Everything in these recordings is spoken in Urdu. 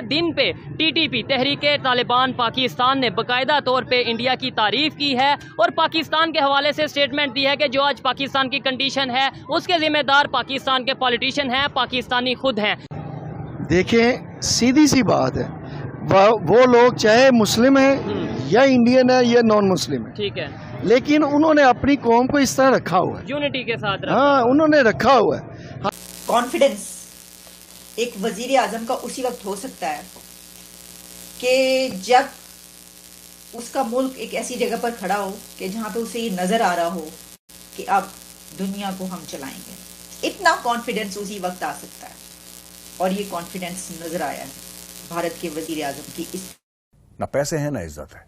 دن پہ ٹی ٹی پی تحریک طالبان پاکستان نے باقاعدہ طور پہ انڈیا کی تعریف کی ہے اور پاکستان کے حوالے سے سٹیٹمنٹ دی ہے کہ جو آج پاکستان کی کنڈیشن ہے اس کے ذمہ دار پاکستان کے پولیٹیشین ہیں، پاکستانی خود ہیں۔ دیکھیں سیدھی سی بات ہے، وہ لوگ چاہے مسلم ہیں یا انڈین ہے یا نان مسلم ہے، ٹھیک ہے، لیکن انہوں نے اپنی قوم کو اس طرح رکھا ہوا ہے، یونٹی کے ساتھ ہاں انہوں نے رکھا ہوا ہے۔ کانفیڈنس ایک وزیر اعظم کا اسی وقت ہو سکتا ہے کہ جب اس کا ملک ایک ایسی جگہ پر کھڑا ہو کہ جہاں پہ اسے یہ نظر آ رہا ہو کہ اب دنیا کو ہم چلائیں گے۔ اتنا کانفیڈنس اسی وقت آ سکتا ہے، اور یہ کانفیڈنس نظر آیا ہے بھارت کے وزیر اعظم کی۔ نہ پیسے ہیں نہ عزت ہے،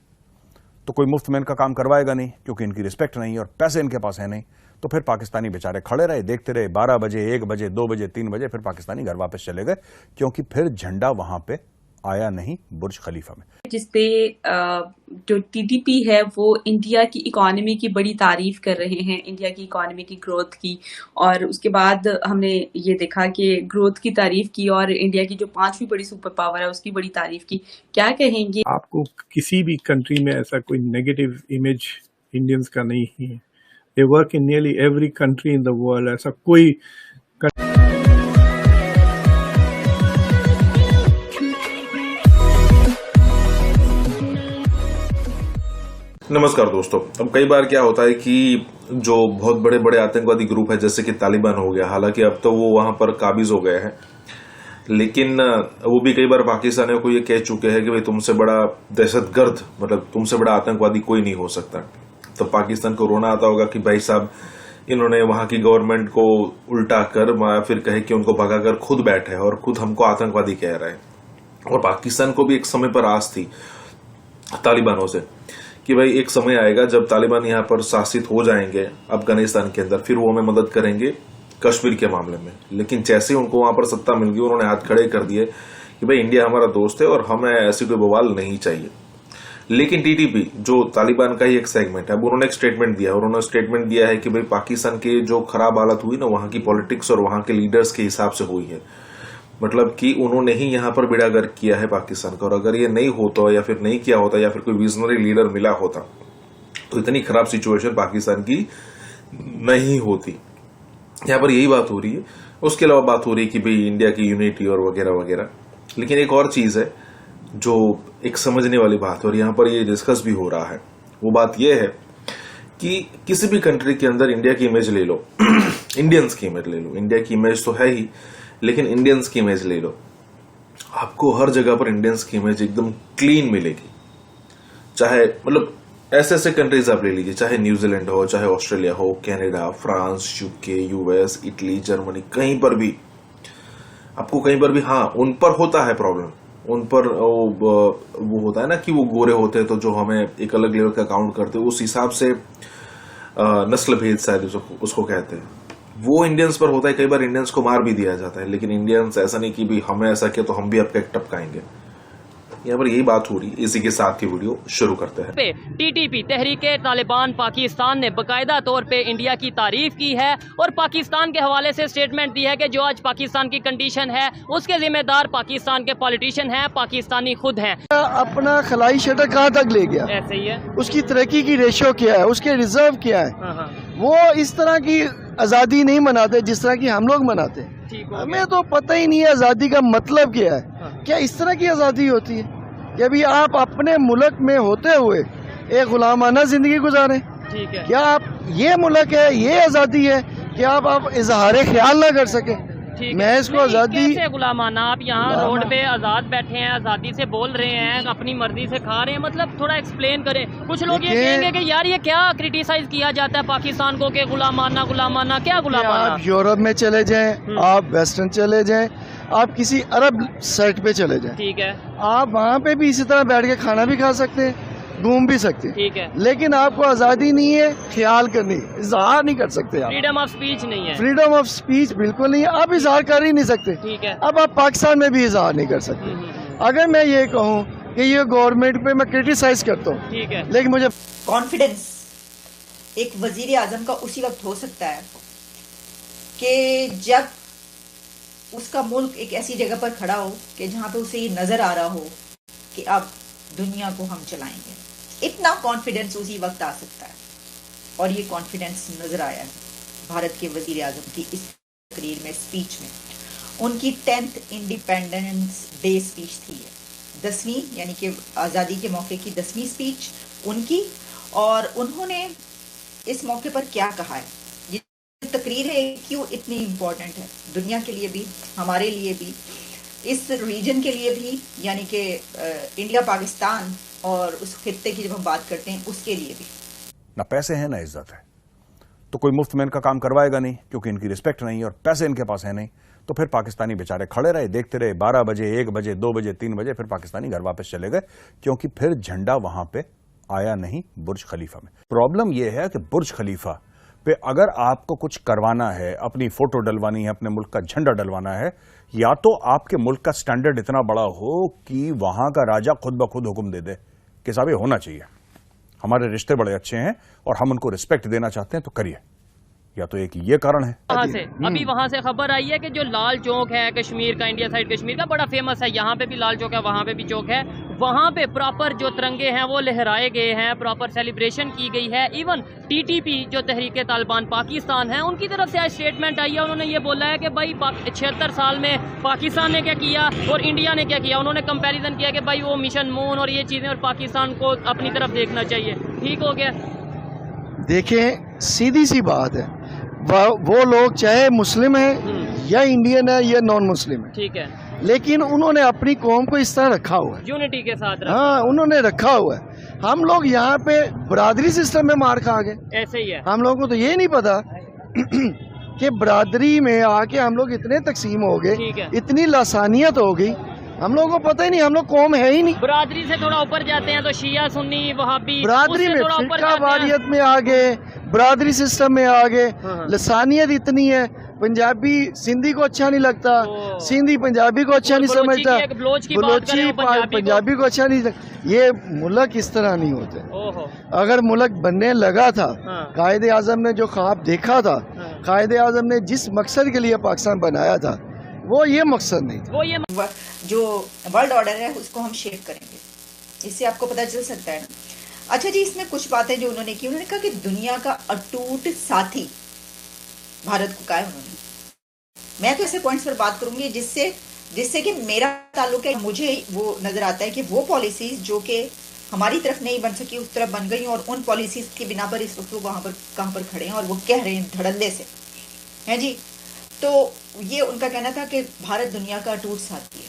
تو کوئی مفت میں ان کا کام کروائے گا نہیں، کیونکہ ان کی رسپیکٹ نہیں اور پیسے ان کے پاس ہے نہیں، تو پھر پاکستانی بیچارے کھڑے رہے، دیکھتے رہے، 12 بجے 1 بجے 2 بجے 3 بجے، پھر پاکستانی گھر واپس چلے گئے، کیونکہ پھر جھنڈا وہاں پہ آیا نہیں برج خلیفہ میں۔ جس پہ جو ٹی ٹی پی ہے وہ انڈیا کی اکانومی کی بڑی تعریف کر رہے ہیں، انڈیا کی اکانومی کی گروتھ کی، اور اس کے بعد ہم نے یہ دیکھا کہ گروتھ کی تعریف کی اور انڈیا کی جو 5ویں بڑی سپر پاور ہے اس کی بڑی تعریف کی۔ کیا کہیں گے آپ کو کسی بھی کنٹری میں ایسا کوئی نیگیٹو امیج انڈینز کا نہیں ہے؟ They work in nearly every country in the world, ایسا کوئی نمسکار دوستو، اب کئی بار کیا ہوتا ہے کہ جو بہت بڑے بڑے آتنکوادی گروپ ہے جیسے کہ طالبان ہو گیا، حالانکہ اب تو وہ وہاں پر قابض ہو گئے ہیں، لیکن وہ بھی کئی بار پاکستانیوں کو یہ کہہ چکے ہیں کہ بھئی تم سے بڑا دہشت گرد، مطلب تم سے بڑا آتنکوادی کوئی نہیں ہو سکتا۔ تو پاکستان کو رونا آتا ہوگا کہ بھائی صاحب انہوں نے وہاں کی گورنمنٹ کو الٹا کر پھر کہے کہ ان کو بھگا کر خود بیٹھے اور خود ہم کو آتنکوادی کہہ رہے ہیں۔ اور پاکستان کو بھی ایک سمے پر آس تھی طالبانوں سے کہ بھائی ایک سمے آئے گا جب طالبان یہاں پر شاست ہو جائیں گے افغانستان کے اندر، پھر وہ ہمیں مدد کریں گے کشمیر کے معاملے میں۔ لیکن جیسے ان کو وہاں پر ستا مل گئی، انہوں نے ہاتھ کھڑے کر دیے کہ بھائی انڈیا ہمارا دوست ہے اور ہمیں ایسی کوئی بوال نہیں چاہیے۔ لیکن ٹی ٹی پی جو طالبان کا ہی ایک سیگمنٹ ہے، اب انہوں نے ایک سٹیٹمنٹ دیا، اور انہوں نے سٹیٹمنٹ دیا ہے کہ بھائی پاکستان کے جو خراب حالت ہوئی نا وہاں کی پالیٹکس اور وہاں کے لیڈرز کے حساب سے ہوئی ہے، مطلب کہ انہوں نے ہی یہاں پر بیڑا گرک کیا ہے پاکستان کا، اور اگر یہ نہیں ہوتا یا پھر نہیں کیا ہوتا یا پھر کوئی ویژنری لیڈر ملا ہوتا تو اتنی خراب سچویشن پاکستان کی نہیں ہوتی۔ یہاں پر یہی بات ہو رہی ہے، اس کے علاوہ بات ہو رہی ہے کہ بھئی انڈیا کی یونٹی اور وغیرہ وغیرہ۔ لیکن ایک اور چیز ہے جو ایک سمجھنے والی بات ہے اور یہاں پر یہ ڈسکس بھی ہو رہا ہے، وہ بات یہ ہے کہ کسی بھی کنٹری کے اندر انڈیا کی امیج لے لو، انڈینز کی امیج لے لو، انڈیا کی امیج تو ہے ہی لیکن انڈینز کی امیج لے لو، آپ کو ہر جگہ پر انڈینز کی امیج ایک دم کلین ملے گی۔ چاہے مطلب ایسے ایسے کنٹریز آپ لے لیجیے، چاہے نیوزی لینڈ ہو، چاہے آسٹریلیا ہو، Canada, France, UK، US، Italy, Germany, کہیں پر بھی آپ کو کہیں پر بھی ہاں ان پر ہوتا ہے پرابلم، ان پر وہ ہوتا ہے نا کہ وہ گورے ہوتے ہیں تو جو ہمیں ایک الگ لیول کا کاؤنٹ کرتے ہیں، اس حساب سے نسل بھید شاید اس کو کہتے ہیں، وہ انڈینز پر ہوتا ہے۔ کئی بار انڈینز کو مار بھی دیا جاتا ہے، لیکن انڈینز ایسا نہیں کہ بھی ہمیں ایسا کیا تو ہم بھی آپ کا ایک ٹپکائیں گے۔ یہاں پر یہی بات ہو رہی ہے۔ اسی کے ساتھ کی ویڈیو شروع کرتے ہیں۔ ٹی ٹی پی تحریک طالبان پاکستان نے باقاعدہ طور پہ انڈیا کی تعریف کی ہے اور پاکستان کے حوالے سے سٹیٹمنٹ دی ہے کہ جو آج پاکستان کی کنڈیشن ہے اس کے ذمہ دار پاکستان کے پولیٹیشین ہیں، پاکستانی خود ہیں۔ اپنا خلائی شٹر کہاں تک لے گیا، ایسے ہی ہے، اس کی ترقی کی ریشو کیا ہے، اس کے ریزرو کیا ہے، وہ اس طرح کی آزادی نہیں مناتے جس طرح کی ہم لوگ مناتے ہیں۔ ہمیں تو پتہ ہی نہیں ہے آزادی کا مطلب کیا ہے، کیا اس طرح کی آزادی ہوتی ہے کہ ابھی آپ اپنے ملک میں ہوتے ہوئے ایک غلامانہ زندگی گزاریں؟ کیا آپ یہ ملک ہے، یہ آزادی ہے کہ آپ اظہار خیال نہ کر سکیں؟ میں اس کو آزادی کیسے غلامانہ؟ آپ یہاں روڈ پہ آزاد بیٹھے ہیں، آزادی سے بول رہے ہیں، اپنی مرضی سے کھا رہے ہیں، مطلب تھوڑا ایکسپلین کریں۔ کچھ لوگ یہ کہیں گے کہ یار یہ کیا کرٹیسائز کیا جاتا ہے پاکستان کو کہ غلامانہ غلامانہ، کیا غلامانہ؟ آپ یورپ میں چلے جائیں، آپ ویسٹرن چلے جائیں، آپ کسی عرب سائٹ پہ چلے جائیں، ٹھیک ہے، آپ وہاں پہ بھی اسی طرح بیٹھ کے کھانا بھی کھا سکتے ہیں، گھوم بھی سکتے ہیں، ٹھیک ہے، لیکن آپ کو آزادی نہیں ہے خیال کرنے، اظہار نہیں کر سکتے، آپ فریڈم آف سپیچ نہیں ہے، فریڈم آف سپیچ بالکل نہیں ہے، آپ اظہار کر ہی نہیں سکتے۔ ٹھیک ہے، اب آپ پاکستان میں بھی اظہار نہیں کر سکتے۔ اگر میں یہ کہوں کہ یہ گورنمنٹ پہ میں کرٹیسائز کرتا ہوں، ٹھیک ہے، لیکن مجھے کانفیڈنس ایک وزیر اعظم کا اسی وقت ہو سکتا ہے کہ جب اس کا ملک ایک ایسی جگہ پر کھڑا ہو کہ جہاں پہ اسے یہ نظر آ رہا ہو کہ اب دنیا کو ہم چلائیں گے. اتنا کانفیڈنس اسی وقت آ سکتا ہے, اور یہ کانفیڈنس نظر آیا ہے بھارت کے وزیر اعظم کی اس تقریر میں, اسپیچ میں. ان کی 10th انڈیپینڈنس ڈے اسپیچ تھی یہ, 10ویں یعنی کہ آزادی کے موقع کی 10ویں اسپیچ ان کی. اور انہوں نے اس موقع پر کیا کہا ہے, یہ تقریر ہے کیوں اتنی امپورٹنٹ ہے دنیا کے لیے بھی, ہمارے لیے بھی, اس ریجن کے لیے بھی, یعنی کہ انڈیا پاکستان اور اس خطے کی جب ہم بات کرتے ہیں اس کے لیے بھی. نہ پیسے ہیں نہ عزت ہے, تو کوئی مفت میں ان کا کام کروائے گا نہیں, کیونکہ ان کی رسپیکٹ نہیں اور پیسے ان کے پاس ہے نہیں. تو پھر پاکستانی بیچارے کھڑے رہے, دیکھتے رہے, 12 بجے 1 بجے 2 بجے 3 بجے, پھر پاکستانی گھر واپس چلے گئے, کیونکہ پھر جھنڈا وہاں پہ آیا نہیں برج خلیفہ میں. پرابلم یہ ہے کہ برج خلیفہ پہ اگر آپ کو کچھ کروانا ہے, اپنی فوٹو ڈلوانی ہے, اپنے ملک کا جھنڈا ڈلوانا ہے, یا تو آپ کے ملک کا سٹینڈرڈ اتنا بڑا ہو کہ وہاں کا راجا خود بخود حکم دے دے کہ صاحب یہ ہونا چاہیے, ہمارے رشتے بڑے اچھے ہیں اور ہم ان کو رسپیکٹ دینا چاہتے ہیں تو کریے, یا تو ایک یہ کارن ہے. ابھی وہاں سے خبر آئی ہے کہ جو لال چوک ہے کشمیر کا, انڈیا سائڈ کشمیر کا بڑا فیمس ہے, یہاں پہ بھی لال چوک ہے, وہاں پہ بھی چوک ہے, وہاں پہ پراپر جو ترنگے ہیں وہ لہرائے گئے ہیں, پراپر سیلیبریشن کی گئی ہے. ایون TTP جو تحریک طالبان پاکستان ہے, ان کی طرف سے آج اسٹیٹمنٹ آئی ہے, انہوں نے یہ بولا ہے کہ بھائی 76 سال میں پاکستان نے کیا کیا اور انڈیا نے کیا کیا. انہوں نے کمپیریزن کیا کہ بھائی وہ مشن مون اور یہ چیزیں, اور پاکستان کو اپنی طرف دیکھنا چاہیے. ٹھیک ہو گیا. دیکھیں سیدھی سی بات ہے, وہ لوگ چاہے مسلم ہیں یا انڈین ہے یا نان مسلم ہے, ٹھیک ہے, لیکن انہوں نے اپنی قوم کو اس طرح رکھا ہوا ہے, یونٹی کے ساتھ رکھا. ہاں انہوں نے رکھا ہوا ہے. ہم لوگ یہاں پہ برادری سسٹم میں مار کھا گئے. ایسے ہی ہے, ہم لوگوں کو تو یہ نہیں پتا کہ برادری میں آ کے ہم لوگ اتنے تقسیم ہو گئے, ٹھیک ہے, اتنی لسانیت ہو گئی, ہم لوگوں کو پتہ ہی نہیں, ہم لوگ قوم ہے ہی نہیں. برادری سے تھوڑا اوپر جاتے ہیں تو شیعہ سنی وہابی, برادری میں فرقہ واریت میں آگے, برادری سسٹم میں آگے, لسانیت اتنی ہے, پنجابی سندھی کو اچھا نہیں لگتا, سندھی پنجابی کو اچھا نہیں سمجھتا, بلوچی پنجابی کو اچھا نہیں لگتا. یہ ملک اس طرح نہیں ہوتے. اگر ملک بننے لگا تھا, قائد اعظم نے جو خواب دیکھا تھا, قائد اعظم نے جس مقصد کے لیے پاکستان بنایا تھا, وہ یہ مقصد نہیں تھا. جو ورلڈ آرڈر ہے اس کو ہم شیپ کریں گے, اس سے آپ کو پتہ چل سکتا ہے نا. اچھا جی, اس میں کچھ باتیں جو انہوں نے کی, انہوں نے کہا کہ دنیا کا اٹوٹ ساتھی بھارت کو کہا ہے انہوں نے. میں تو ایسے پوائنٹس پر بات کروں گی جس سے کہ میرا تعلق ہے, مجھے وہ نظر آتا ہے کہ وہ پالیسیز جو کہ ہماری طرف نہیں بن سکی اس طرف بن گئی, اور ان پالیسیز کی بنا پر اس وقت وہ کہاں پر کھڑے ہیں, اور وہ کہہ رہے ہیں دھڑلے سے ہیں جی. تو یہ ان کا کہنا تھا کہ بھارت دنیا کا اٹوٹ ساتھی ہے,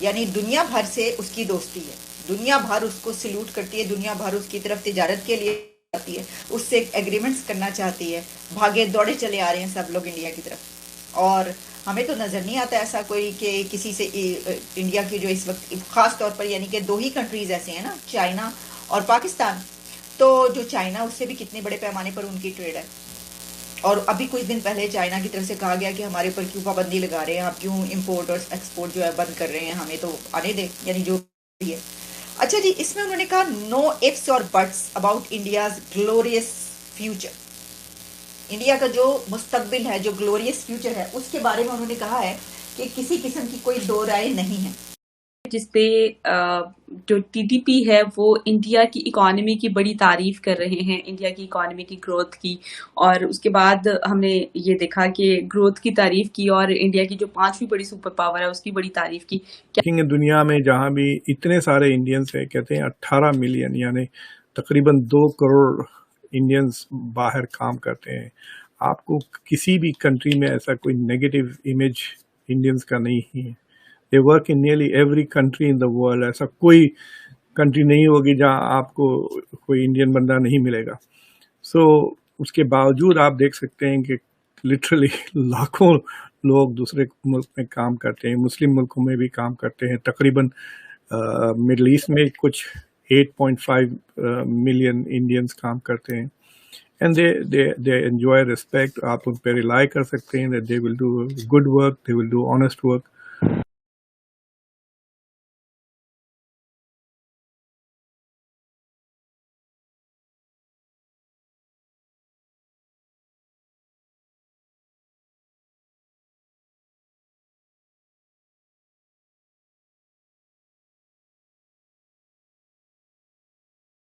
یعنی دنیا بھر سے اس کی دوستی ہے, دنیا بھر اس کو سلوٹ کرتی ہے, دنیا بھر اس کی طرف تجارت کے لیے آتی ہے, اس سے ایگریمنٹس کرنا چاہتی ہے. بھاگے دوڑے چلے آ رہے ہیں سب لوگ انڈیا کی طرف, اور ہمیں تو نظر نہیں آتا ایسا کوئی کہ کسی سے انڈیا کی جو اس وقت خاص طور پر, یعنی کہ 2 ہی کنٹریز ایسے ہیں نا, چائنا اور پاکستان. تو جو چائنا, اس سے بھی کتنے بڑے پیمانے پر ان کی ٹریڈ ہے, اور ابھی کچھ دن پہلے چائنا کی طرف سے کہا گیا کہ ہمارے اوپر کیوں پابندی لگا رہے ہیں آپ, کیوں امپورٹ اور ایکسپورٹ جو ہے بند کر رہے ہیں, ہمیں تو آنے دیں, یعنی جو بھی ہے. اچھا جی, اس میں انہوں نے کہا نو ifs اور bits about India's glorious future. India کا جو مستقبل ہے, جو گلوریس فیوچر ہے, اس کے بارے میں انہوں نے کہا ہے کہ کسی قسم کی کوئی دو رائے نہیں ہے. جس پہ جو TTP ہے وہ انڈیا کی اکانومی کی بڑی تعریف کر رہے ہیں, انڈیا کی اکانومی کی گروتھ کی, اور اس کے بعد ہم نے یہ دیکھا کہ گروتھ کی تعریف کی, اور انڈیا کی جو 5ویں بڑی سپر پاور ہے اس کی بڑی تعریف کی. دنیا میں جہاں بھی اتنے سارے انڈینس ہیں, کہتے ہیں 18 ملین, یعنی تقریباً 2 کروڑ انڈینس باہر کام کرتے ہیں. آپ کو کسی بھی کنٹری میں ایسا کوئی نیگیٹو امیج انڈینس کا نہیں ہے. They work in nearly every country in the world. ایسا کوئی کنٹری نہیں ہوگی جہاں آپ کو کوئی انڈین بندہ نہیں ملے گا. سو اس کے باوجود آپ دیکھ سکتے ہیں کہ لٹرلی لاکھوں لوگ دوسرے ملک میں کام کرتے ہیں, مسلم ملکوں میں بھی کام کرتے ہیں. تقریباً مڈل ایسٹ میں کچھ 8.5 ملین انڈینس کام کرتے ہیں. And they enjoy respect. آپ ان پہ ریلائی کر سکتے ہیں that they will do good work, they will do honest work.